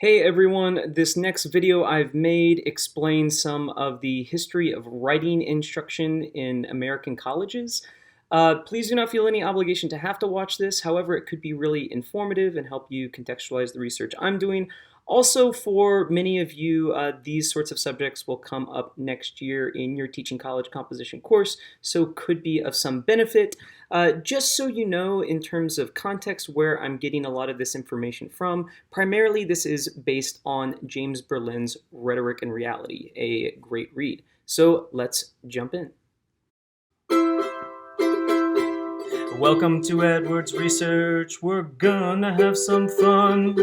Hey everyone, this next video I've made explains some of the history of writing instruction in American colleges. Please do not feel any obligation to have to watch this. However, it could be really informative and help you contextualize the research I'm doing. Also, for many of you, these sorts of subjects will come up next year in your teaching college composition course, so could be of some benefit. Just so you know, in terms of context, where I'm getting a lot of this information from, primarily this is based on James Berlin's Rhetoric and Reality, a great read. So let's jump in. Welcome to Edwards Research, we're gonna have some fun.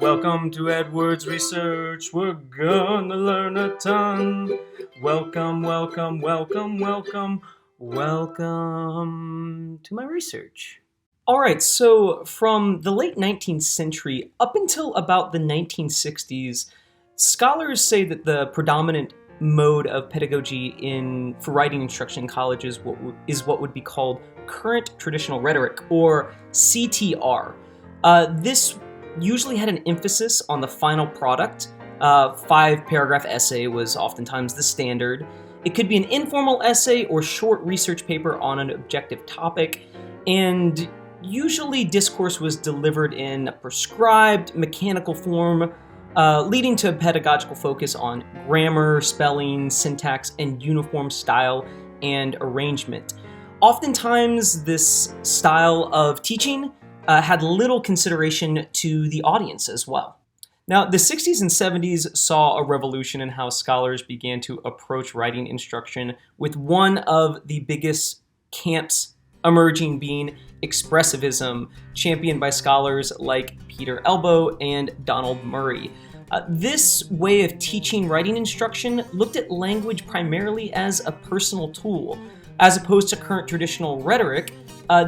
Welcome to Edwards Research, we're gonna learn a ton. Welcome, welcome, welcome, welcome, welcome to my research. All right, so from the late 19th century up until about the 1960s, scholars say that the predominant mode of pedagogy for writing instruction in colleges is what would be called current traditional rhetoric, or CTR. This usually had an emphasis on the final product. 5-paragraph essay was oftentimes the standard. It could be an informal essay or short research paper on an objective topic, and usually discourse was delivered in a prescribed mechanical form, leading to a pedagogical focus on grammar, spelling, syntax, and uniform style and arrangement. Oftentimes, this style of teaching had little consideration to the audience as well. Now, the 60s and 70s saw a revolution in how scholars began to approach writing instruction, with one of the biggest camps emerging being expressivism, championed by scholars like Peter Elbow and Donald Murray. This way of teaching writing instruction looked at language primarily as a personal tool. As opposed to current traditional rhetoric,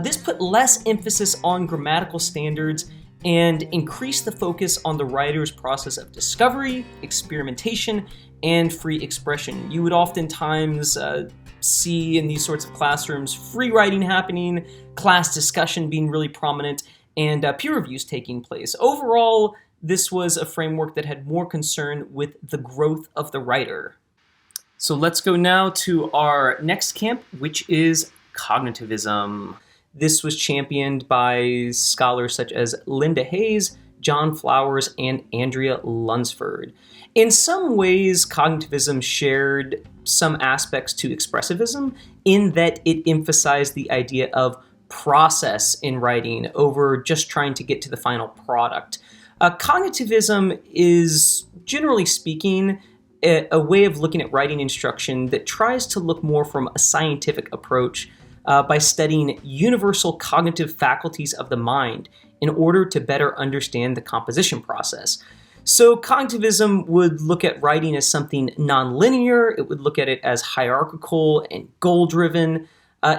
this put less emphasis on grammatical standards and increased the focus on the writer's process of discovery, experimentation, and free expression. You would oftentimes see in these sorts of classrooms free writing happening, class discussion being really prominent, and peer reviews taking place. Overall, this was a framework that had more concern with the growth of the writer. So let's go now to our next camp, which is cognitivism. This was championed by scholars such as Linda Hayes, John Flowers, and Andrea Lunsford. In some ways, cognitivism shared some aspects to expressivism in that it emphasized the idea of process in writing over just trying to get to the final product. Cognitivism is, generally speaking, a way of looking at writing instruction that tries to look more from a scientific approach by studying universal cognitive faculties of the mind in order to better understand the composition process. So cognitivism would look at writing as something nonlinear. It would look at it as hierarchical and goal-driven.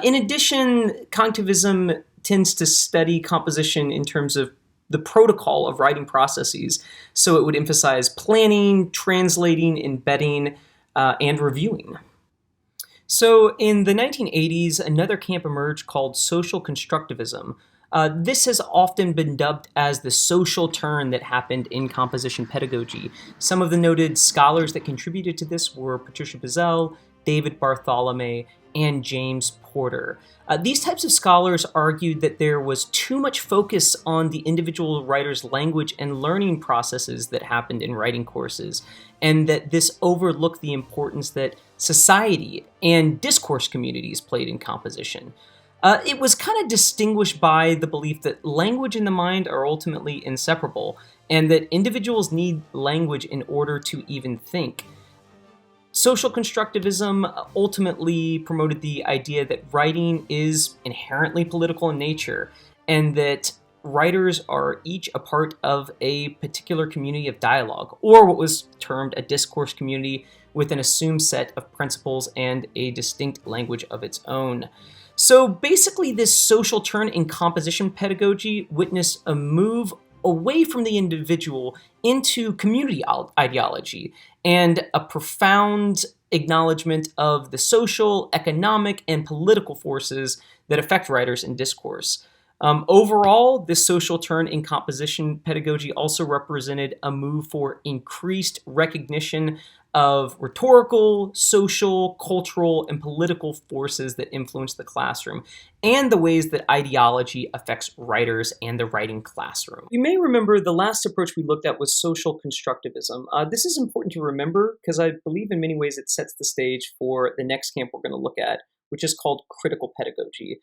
In addition, cognitivism tends to study composition in terms of the protocol of writing processes. So it would emphasize planning, translating, embedding, and reviewing. So in the 1980s, another camp emerged called social constructivism. This has often been dubbed as the social turn that happened in composition pedagogy. Some of the noted scholars that contributed to this were Patricia Bazell, David Bartholomew, and James Porter. These types of scholars argued that there was too much focus on the individual writer's language and learning processes that happened in writing courses, and that this overlooked the importance that society and discourse communities played in composition. It was kind of distinguished by the belief that language and the mind are ultimately inseparable, and that individuals need language in order to even think. Social constructivism ultimately promoted the idea that writing is inherently political in nature, and that writers are each a part of a particular community of dialogue, or what was termed a discourse community with an assumed set of principles and a distinct language of its own. So basically, this social turn in composition pedagogy witnessed a move away from the individual into community ideology and a profound acknowledgement of the social, economic, and political forces that affect writers in discourse. Overall, this social turn in composition pedagogy also represented a move for increased recognition of rhetorical, social, cultural, and political forces that influence the classroom, and the ways that ideology affects writers and the writing classroom. You may remember the last approach we looked at was social constructivism. This is important to remember because I believe in many ways it sets the stage for the next camp we're going to look at, which is called critical pedagogy.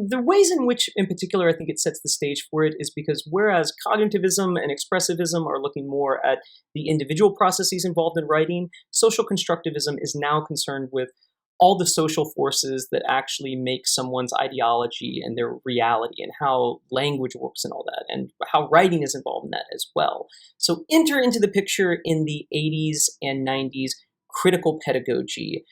The ways in which, in particular, I think it sets the stage for it is because whereas cognitivism and expressivism are looking more at the individual processes involved in writing, social constructivism is now concerned with all the social forces that actually make someone's ideology and their reality, and how language works and all that, and how writing is involved in that as well. So enter into the picture in the 80s and 90s critical pedagogy.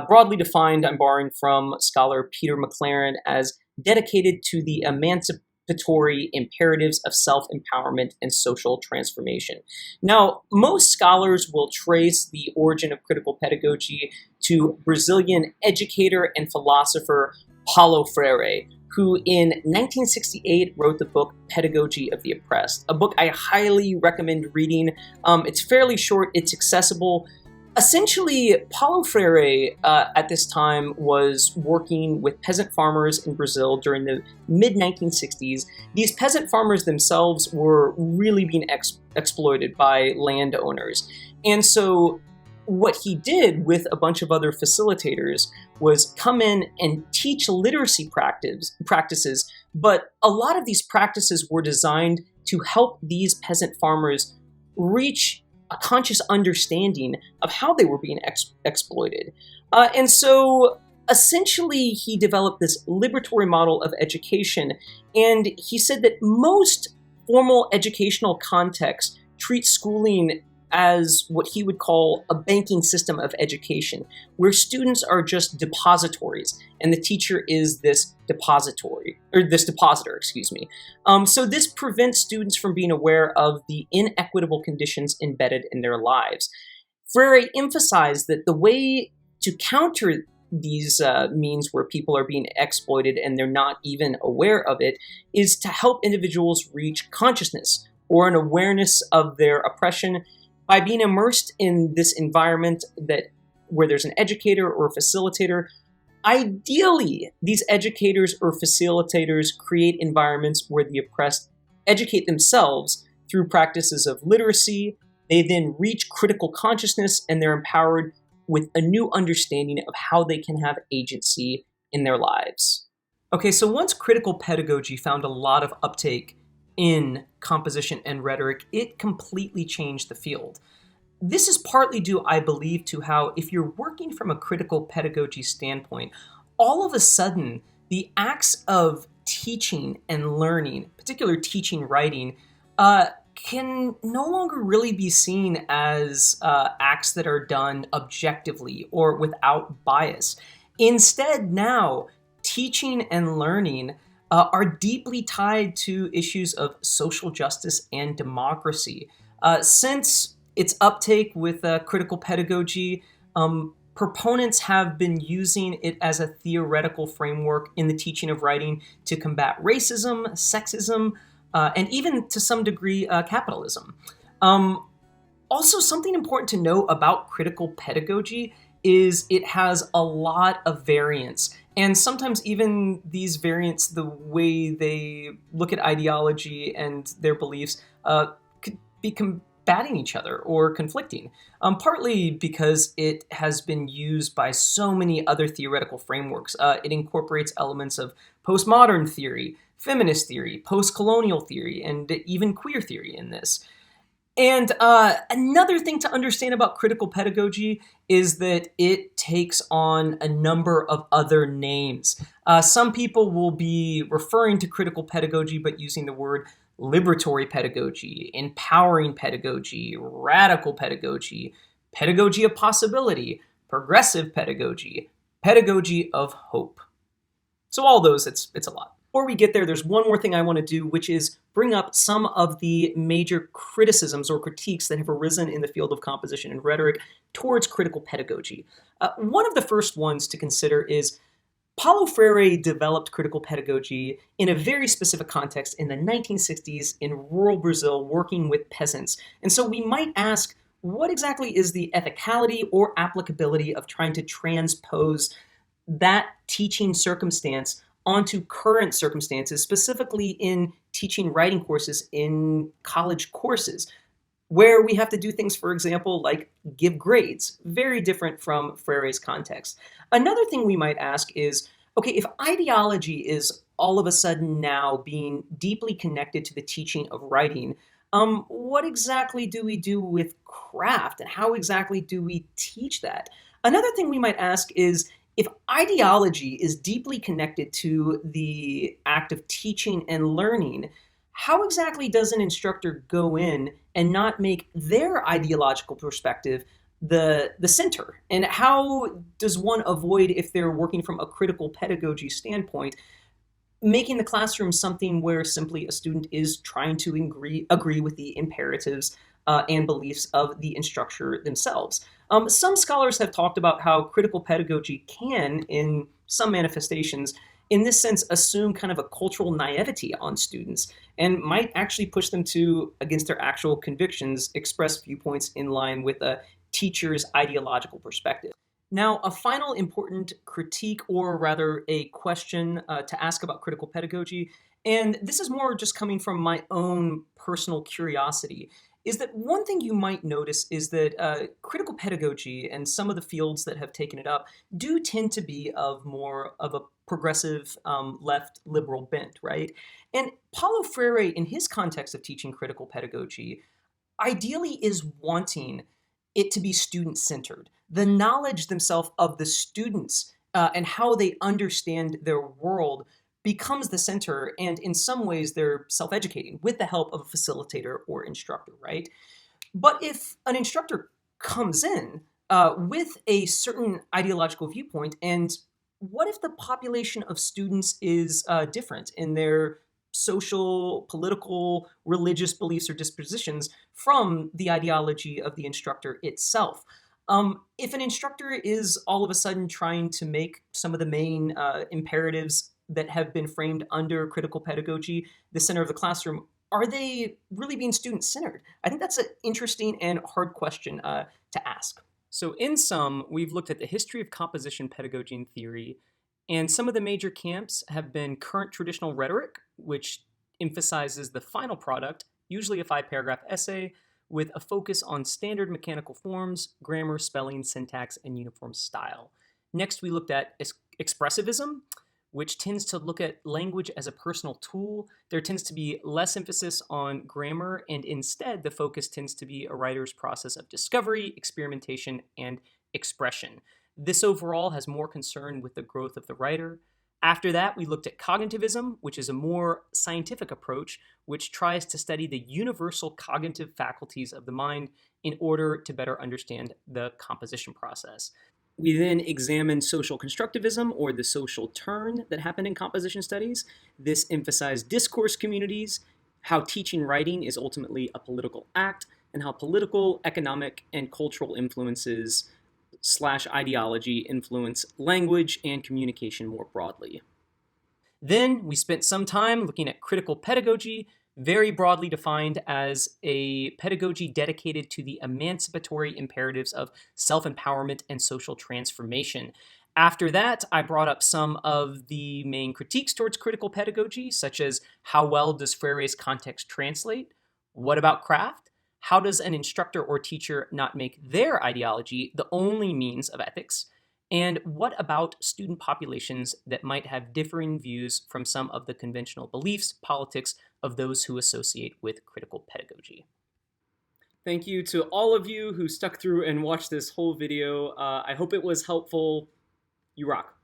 Broadly defined, I'm borrowing from scholar Peter McLaren as dedicated to the emancipatory imperatives of self-empowerment and social transformation. Now, most scholars will trace the origin of critical pedagogy to Brazilian educator and philosopher Paulo Freire, who in 1968 wrote the book Pedagogy of the Oppressed, a book I highly recommend reading. It's fairly short, it's accessible. Essentially, Paulo Freire at this time was working with peasant farmers in Brazil during the mid-1960s. These peasant farmers themselves were really being exploited by landowners. And so what he did with a bunch of other facilitators was come in and teach literacy practices, but a lot of these practices were designed to help these peasant farmers reach a conscious understanding of how they were being exploited. And so essentially he developed this liberatory model of education, and he said that most formal educational contexts treat schooling as what he would call a banking system of education, where students are just depositories, and the teacher is this depositor, So this prevents students from being aware of the inequitable conditions embedded in their lives. Freire emphasized that the way to counter these means where people are being exploited and they're not even aware of it is to help individuals reach consciousness or an awareness of their oppression by being immersed in this environment where there's an educator or a facilitator. Ideally, these educators or facilitators create environments where the oppressed educate themselves through practices of literacy. They then reach critical consciousness, and they're empowered with a new understanding of how they can have agency in their lives. Okay, so once critical pedagogy found a lot of uptake in composition and rhetoric, it completely changed the field. This is partly due, I believe, to how if you're working from a critical pedagogy standpoint, all of a sudden the acts of teaching and learning, particularly teaching writing, can no longer really be seen as acts that are done objectively or without bias. Instead, now, teaching and learning are deeply tied to issues of social justice and democracy. Since its uptake with critical pedagogy, proponents have been using it as a theoretical framework in the teaching of writing to combat racism, sexism, and even to some degree capitalism. Also, something important to know about critical pedagogy is it has a lot of variance. And sometimes even these variants, the way they look at ideology and their beliefs, could be combating each other or conflicting, partly because it has been used by so many other theoretical frameworks. It incorporates elements of postmodern theory, feminist theory, post-colonial theory, and even queer theory in this. And another thing to understand about critical pedagogy is that it takes on a number of other names. Some people will be referring to critical pedagogy but using the word liberatory pedagogy, empowering pedagogy, radical pedagogy, pedagogy of possibility, progressive pedagogy, pedagogy of hope. So all those, it's a lot. Before we get there, there's one more thing I want to do, which is bring up some of the major criticisms or critiques that have arisen in the field of composition and rhetoric towards critical pedagogy. One of the first ones to consider is Paulo Freire developed critical pedagogy in a very specific context in the 1960s in rural Brazil, working with peasants. And so we might ask, what exactly is the ethicality or applicability of trying to transpose that teaching circumstance onto current circumstances, specifically in teaching writing courses in college courses, where we have to do things, for example, like give grades, very different from Freire's context. Another thing we might ask is, okay, if ideology is all of a sudden now being deeply connected to the teaching of writing, what exactly do we do with craft, and how exactly do we teach that? Another thing we might ask is, if ideology is deeply connected to the act of teaching and learning, how exactly does an instructor go in and not make their ideological perspective the center? And how does one avoid, if they're working from a critical pedagogy standpoint, making the classroom something where simply a student is trying to agree with the imperatives and beliefs of the instructor themselves? Some scholars have talked about how critical pedagogy can, in some manifestations, in this sense, assume kind of a cultural naivety on students and might actually push them to, against their actual convictions, express viewpoints in line with a teacher's ideological perspective. Now, a final important critique, or rather a question to ask about critical pedagogy, and this is more just coming from my own personal curiosity, is that one thing you might notice is that critical pedagogy and some of the fields that have taken it up do tend to be of more of a progressive left liberal bent, right? And Paulo Freire, in his context of teaching critical pedagogy, ideally is wanting it to be student-centered. The knowledge themselves of the students and how they understand their world becomes the center, and in some ways they're self-educating with the help of a facilitator or instructor, right? But if an instructor comes in with a certain ideological viewpoint, and what if the population of students is different in their social, political, religious beliefs or dispositions from the ideology of the instructor itself? If an instructor is all of a sudden trying to make some of the main imperatives that have been framed under critical pedagogy the center of the classroom, are they really being student-centered? I think that's an interesting and hard question to ask. So in sum, we've looked at the history of composition pedagogy and theory, and some of the major camps have been current traditional rhetoric, which emphasizes the final product, usually a 5-paragraph essay, with a focus on standard mechanical forms, grammar, spelling, syntax, and uniform style. Next, we looked at expressivism, which tends to look at language as a personal tool. There tends to be less emphasis on grammar, and instead the focus tends to be a writer's process of discovery, experimentation, and expression. This overall has more concern with the growth of the writer. After that, we looked at cognitivism, which is a more scientific approach, which tries to study the universal cognitive faculties of the mind in order to better understand the composition process. We then examined social constructivism, or the social turn that happened in composition studies. This emphasized discourse communities, how teaching writing is ultimately a political act, and how political, economic, and cultural influences / ideology influence language and communication more broadly. Then we spent some time looking at critical pedagogy, very broadly defined as a pedagogy dedicated to the emancipatory imperatives of self-empowerment and social transformation. After that, I brought up some of the main critiques towards critical pedagogy, such as how well does Freire's context translate? What about craft? How does an instructor or teacher not make their ideology the only means of ethics? And what about student populations that might have differing views from some of the conventional beliefs, politics of those who associate with critical pedagogy? Thank you to all of you who stuck through and watched this whole video. I hope it was helpful. You rock.